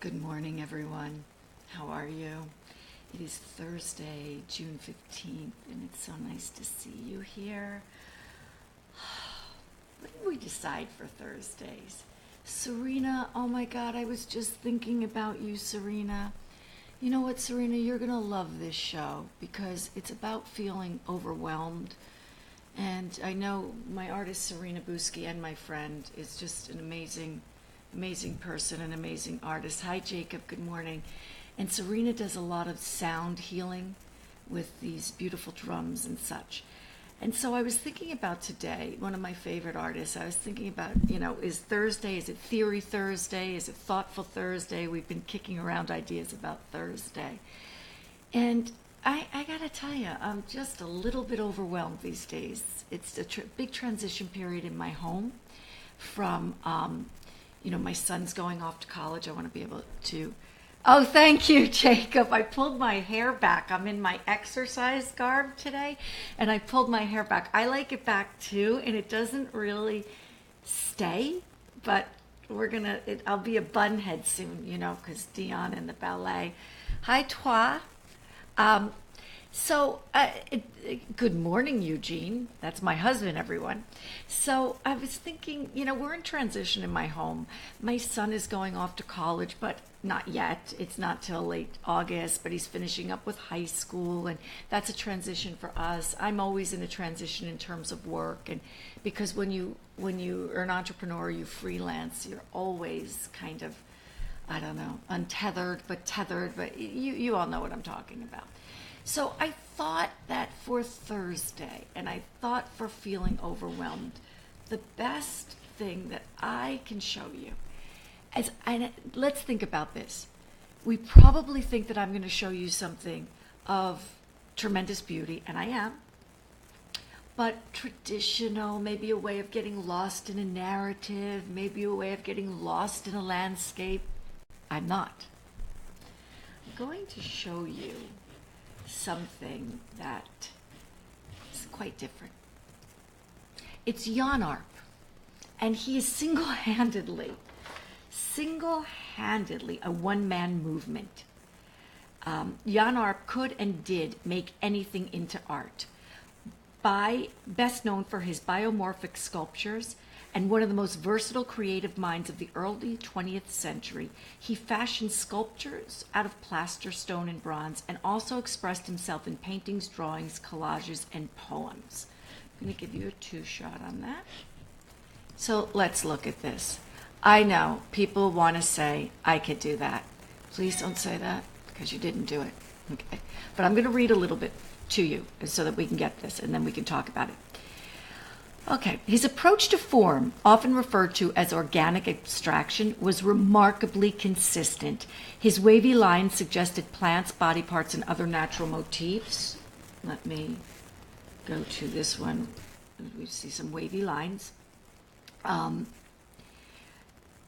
Good morning, everyone. How are you? It is Thursday, June 15th, and it's so nice to see you here. What did we decide for Thursdays? Serena, oh my God, I was just thinking about you, Serena. You know what, Serena? You're going to love this show because it's about feeling overwhelmed. And I know my artist, Serena Buski, and my friend is just an amazing person, an amazing artist. Hi, Jacob. Good morning. And Serena does a lot of sound healing with these beautiful drums and such. And so I was thinking about today, one of my favorite artists. I was thinking about, is Thursday, is it Theory Thursday? Is it Thoughtful Thursday? We've been kicking around ideas about Thursday. And I got to tell you, I'm just a little bit overwhelmed these days. It's a big transition period in my home from my son's going off to college. I want to be able to. Oh, thank you, Jacob. I pulled my hair back. I'm in my exercise garb today, and I pulled my hair back. I like it back too, and it doesn't really stay, but I'll be a bunhead soon, because Dion and the ballet. Hi, toi. Um, Good morning, Eugene. That's my husband, everyone. So I was thinking, we're in transition in my home. My son is going off to college, but not yet. It's not till late August, but he's finishing up with high school, and that's a transition for us. I'm always in a transition in terms of work, and because when you are an entrepreneur, you freelance, you're always kind of, I don't know, untethered, but tethered, but you all know what I'm talking about. So I thought that for Thursday, and I thought for feeling overwhelmed, the best thing that I can show you, let's think about this. We probably think that I'm going to show you something of tremendous beauty, and I am, but traditional, maybe a way of getting lost in a narrative, maybe a way of getting lost in a landscape. I'm not. I'm going to show you something that is quite different. It's Jan Arp, and he is single-handedly a one-man movement. Jan Arp could and did make anything into art. Best known for his biomorphic sculptures and one of the most versatile creative minds of the early 20th century, he fashioned sculptures out of plaster, stone, and bronze, and also expressed himself in paintings, drawings, collages, and poems. I'm going to give you a two-shot on that. So let's look at this. I know people want to say, I could do that. Please don't say that, because you didn't do it. Okay. But I'm going to read a little bit to you so that we can get this, and then we can talk about it. Okay, his approach to form, often referred to as organic abstraction, was remarkably consistent. His wavy lines suggested plants, body parts, and other natural motifs. Let me go to this one. We see some wavy lines.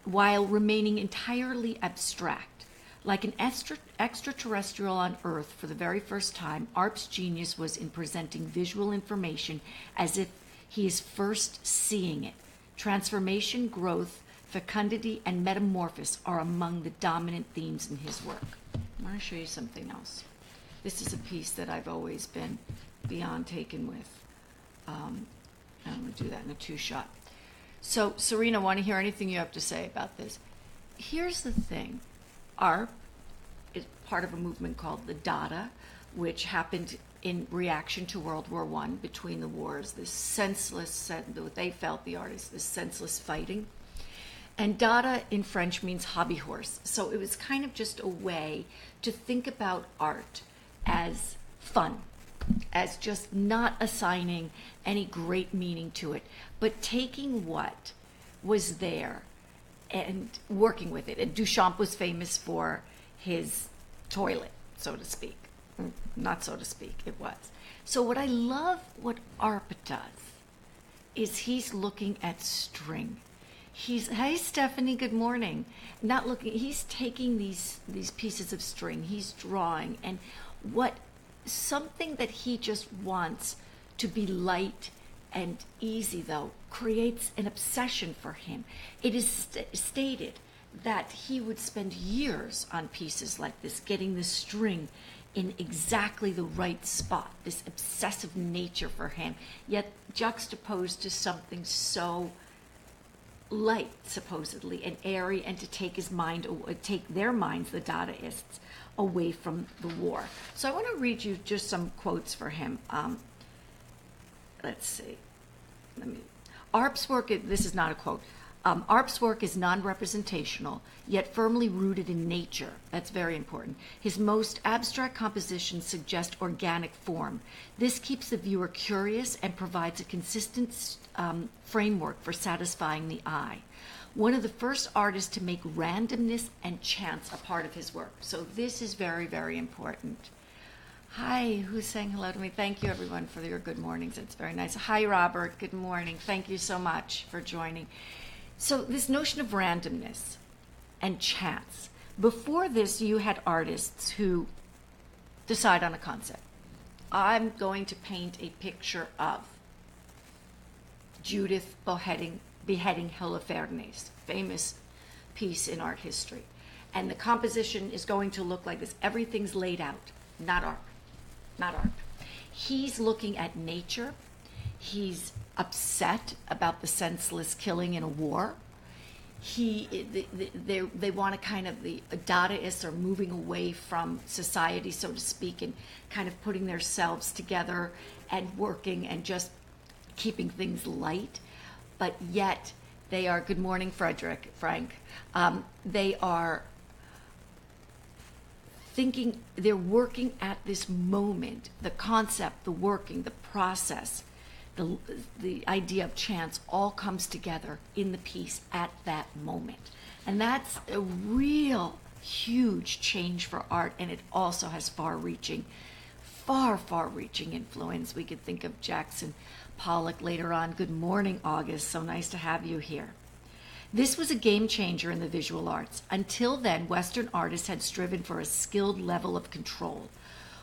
While remaining entirely abstract. Like an extraterrestrial on Earth for the very first time, Arp's genius was in presenting visual information as if he is first seeing it. Transformation, growth, fecundity, and metamorphosis are among the dominant themes in his work. I want to show you something else. This is a piece that I've always been beyond taken with. I'm going to do that in a two-shot. So, Serena, want to hear anything you have to say about this? Here's the thing. Arp is part of a movement called the Dada, which happened in reaction to World War I, between the wars, this senseless, what they felt, the artists, this senseless fighting. And Dada in French means hobby horse. So it was kind of just a way to think about art as fun, as just not assigning any great meaning to it, but taking what was there and working with it. And Duchamp was famous for his toilet, so to speak. Not so to speak, it was. So what I love what Arp does is he's looking at string. Hey Stephanie, good morning. He's taking these pieces of string, he's drawing, and something that he just wants to be light and easy, though, creates an obsession for him. It is stated that he would spend years on pieces like this, getting the string in exactly the right spot, this obsessive nature for him, yet juxtaposed to something so light, supposedly, and airy, and to take take their minds, the Dadaists, away from the war. So I want to read you just some quotes for him. Let's see. Arp's work, this is not a quote. Arp's work is non-representational, yet firmly rooted in nature. That's very important. His most abstract compositions suggest organic form. This keeps the viewer curious and provides a consistent framework for satisfying the eye. One of the first artists to make randomness and chance a part of his work. So this is very, very important. Hi, who's saying hello to me? Thank you, everyone, for your good mornings. It's very nice. Hi, Robert. Good morning. Thank you so much for joining. So this notion of randomness and chance. Before this, you had artists who decide on a concept. I'm going to paint a picture of Judith beheading Holofernes, famous piece in art history. And the composition is going to look like this. Everything's laid out, not art. Not art. He's looking at nature. He's upset about the senseless killing in a war. They want to kind of, the Dadaists are moving away from society, so to speak, and kind of putting themselves together and working and just keeping things light. But yet they are, good morning, Frank. They are thinking, they're working at this moment, the concept, the working, the process, the idea of chance all comes together in the piece at that moment. And that's a real huge change for art, and it also has far-reaching influence. We could think of Jackson Pollock later on. Good morning, August. So nice to have you here. This was a game changer in the visual arts. Until then, Western artists had striven for a skilled level of control.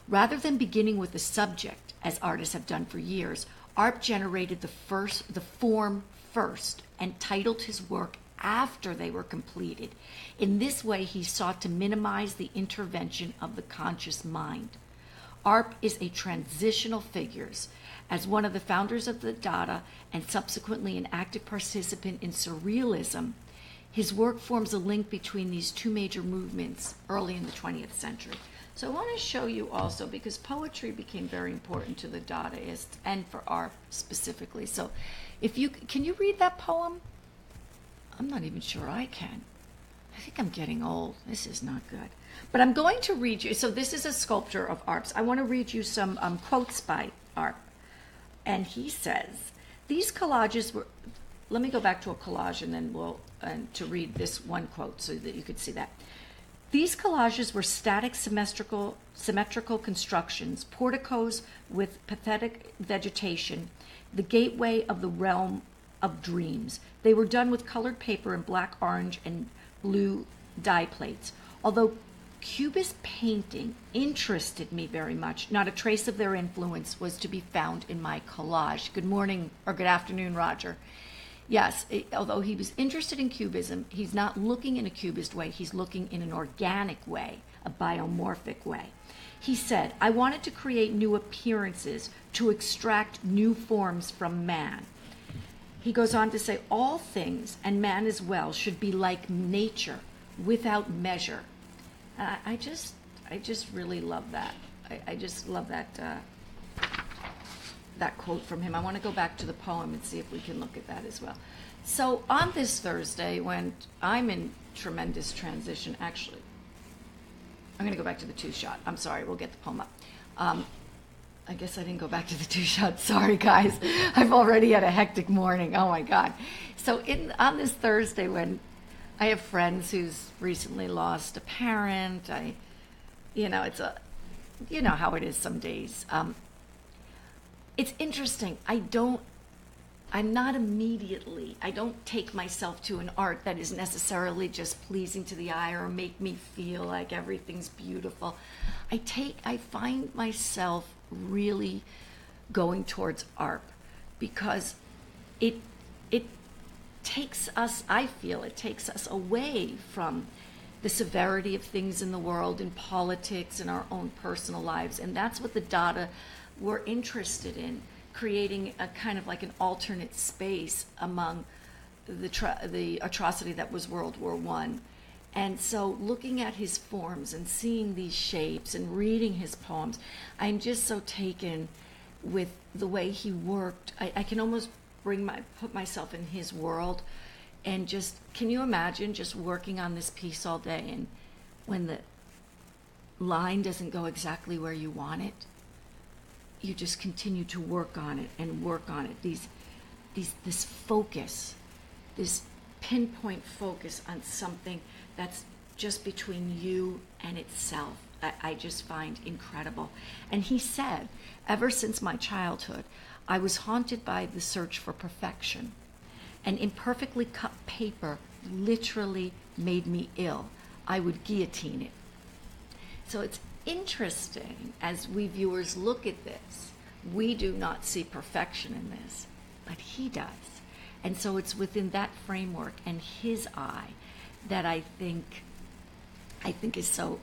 Rather than beginning with the subject, as artists have done for years, Arp generated the form first and titled his work after they were completed. In this way, he sought to minimize the intervention of the conscious mind. Arp is a transitional figure. As one of the founders of the Dada and subsequently an active participant in Surrealism, his work forms a link between these two major movements early in the 20th century. So I want to show you also, because poetry became very important to the Dadaists and for Arp specifically. So can you read that poem? I'm not even sure I can. I think I'm getting old. This is not good. But I'm going to read you. So this is a sculpture of Arp's. I want to read you some quotes by Arp. And he says, these collages were, let me go back to a collage and then to read this one quote so that you could see that. These collages were static symmetrical constructions, porticos with pathetic vegetation, the gateway of the realm of dreams. They were done with colored paper in black, orange, and blue dye plates. Although Cubist painting interested me very much, not a trace of their influence was to be found in my collage. Good morning, or good afternoon, Roger. Yes, although he was interested in Cubism, he's not looking in a Cubist way, he's looking in an organic way, a biomorphic way. He said, I wanted to create new appearances, to extract new forms from man. He goes on to say, all things, and man as well, should be like nature, without measure. I just really love that. I just love that quote from him. I want to go back to the poem and see if we can look at that as well. So on this Thursday, when I'm in tremendous transition, actually, I'm going to go back to the two-shot. I'm sorry, we'll get the poem up. I guess I didn't go back to the two-shot. Sorry, guys. I've already had a hectic morning. Oh, my God. So on this Thursday, when I have friends who's recently lost a parent, you know how it is some days. It's interesting. I don't take myself to an art that is necessarily just pleasing to the eye or make me feel like everything's beautiful. I find myself really going towards art because it takes us, I feel it takes us away from the severity of things in the world, in politics, in our own personal lives. And that's what the Dada were interested in, creating a kind of like an alternate space among the atrocity that was World War I. And so looking at his forms and seeing these shapes and reading his poems, I'm just so taken with the way he worked. I can almost put myself in his world, and just, can you imagine just working on this piece all day, and when the line doesn't go exactly where you want it, you just continue to work on it and work on it. This focus, this pinpoint focus on something that's just between you and itself, I just find incredible. And he said, ever since my childhood, I was haunted by the search for perfection. And imperfectly cut paper literally made me ill. I would guillotine it. So it's interesting, as we viewers look at this, we do not see perfection in this, but he does. And so it's within that framework and his eye that I think is so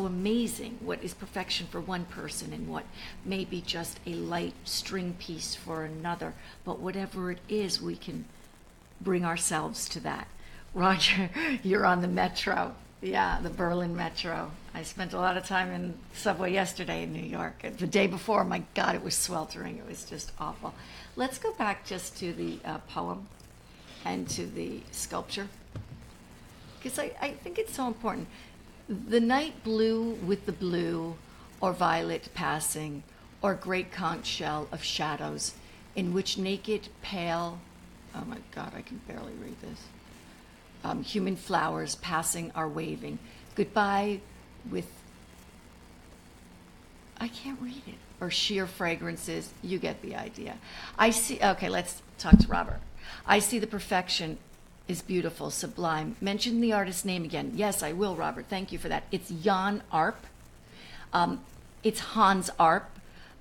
amazing. What is perfection for one person and what may be just a light string piece for another, but whatever it is, we can bring ourselves to that. Roger, you're on the metro. Yeah, the Berlin Metro. I spent a lot of time in the subway yesterday in New York. The day before, my God, it was sweltering. It was just awful. Let's go back just to the poem and to the sculpture, because I think it's so important. The night blue with the blue, or violet passing, or great conch shell of shadows, in which naked, pale, oh my God, I can barely read this, human flowers passing are waving. Goodbye with, I can't read it, or sheer fragrances. You get the idea. I see, okay, let's talk to Robert. I see the perfection is beautiful, sublime. Mention the artist's name again. Yes, I will, Robert. Thank you for that. It's Jan Arp. It's Hans Arp,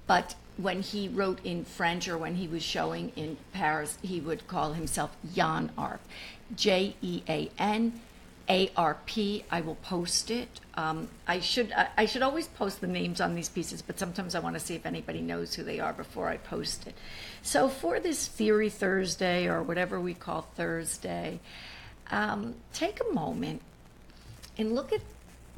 but when he wrote in French or when he was showing in Paris, he would call himself Jan Arp. JeanArp. I will post it. I should always post the names on these pieces, but sometimes I want to see if anybody knows who they are before I post it. So for this Theory Thursday, or whatever we call Thursday, take a moment and look at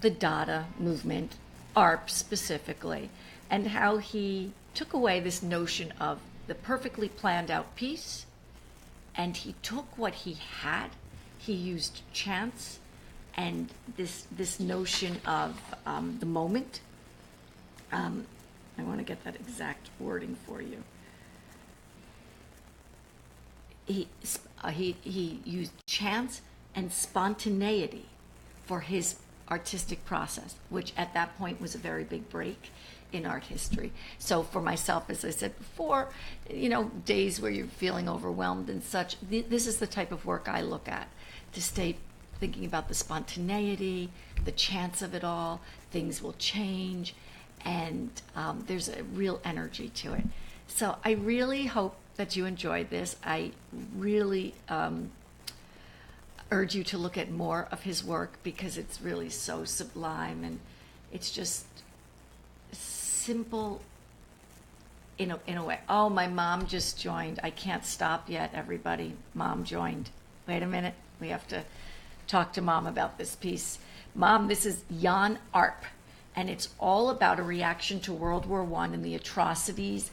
the Dada movement, ARP specifically, and how he took away this notion of the perfectly planned out piece, and he took what he had. He used chance and this notion of the moment. I want to get that exact wording for you. He used chance and spontaneity for his artistic process, which at that point was a very big break in art history. So for myself, as I said before, days where you're feeling overwhelmed and such, this is the type of work I look at, to stay thinking about the spontaneity, the chance of it all. Things will change, and there's a real energy to it. So I really hope that you enjoyed this. I really urge you to look at more of his work, because it's really so sublime, and it's just simple in a way. Oh, my mom just joined. I can't stop yet, everybody. Mom joined. Wait a minute. We have to talk to Mom about this piece. Mom, this is Jan Arp, and it's all about a reaction to World War I and the atrocities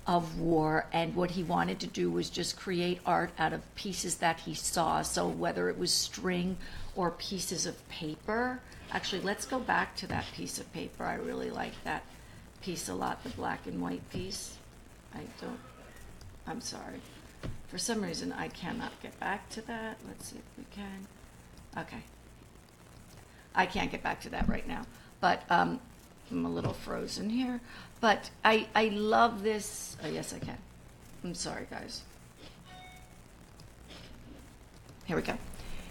of war. And what he wanted to do was just create art out of pieces that he saw. So whether it was string or pieces of paper. Actually, let's go back to that piece of paper. I really like that piece a lot, the black and white piece. I'm sorry. For some reason, I cannot get back to that. Let's see if we can. Okay. I can't get back to that right now. But I'm a little frozen here. But I love this. Oh, yes, I can. I'm sorry, guys. Here we go.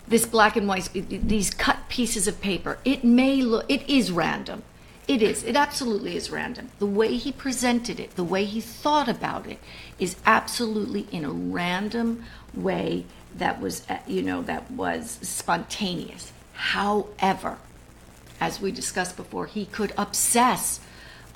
This black and white, these cut pieces of paper, it is random. It is. It absolutely is random. The way he presented it, the way he thought about it, is absolutely in a random way that was spontaneous. However, as we discussed before, he could obsess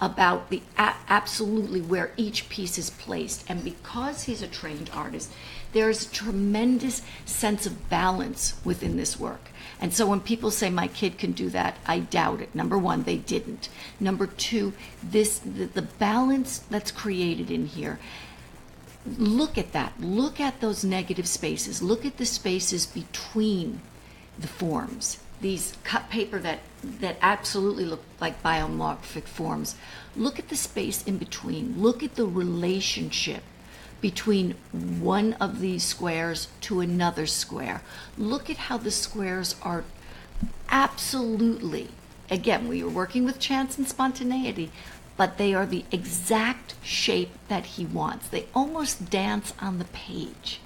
about the absolutely where each piece is placed. And because he's a trained artist, there's a tremendous sense of balance within this work. And so when people say my kid can do that, I doubt it. Number one, they didn't. Number two, the balance that's created in here. Look at that. Look at those negative spaces. Look at the spaces between the forms. These cut paper that absolutely look like biomorphic forms. Look at the space in between. Look at the relationship between one of these squares to another square. Look at how the squares are absolutely, again, we are working with chance and spontaneity, but they are the exact shape that he wants. They almost dance on the page.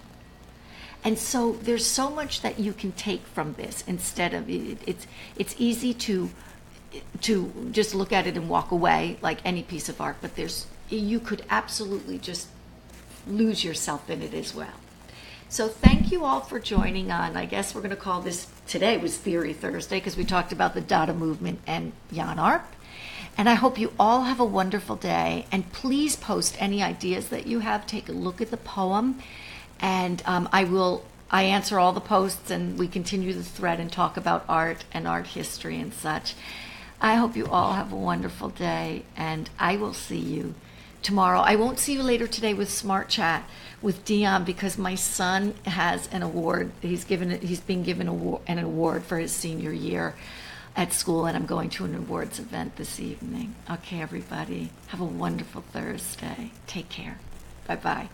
And so there's so much that you can take from this instead of it's easy to just look at it and walk away like any piece of art, but you could absolutely just lose yourself in it as well. So thank you all for joining on. I guess we're going to call this, today was Theory Thursday because we talked about the Dada movement and Jan Arp. And I hope you all have a wonderful day, and please post any ideas that you have. Take a look at the poem, and I answer all the posts, and we continue the thread and talk about art and art history and such. I hope you all have a wonderful day, and I will see you tomorrow. I won't see you later today with Smart Chat with Dion because my son has an award. He's been given an award for his senior year at school, and I'm going to an awards event this evening. Okay, everybody, have a wonderful Thursday. Take care. Bye-bye.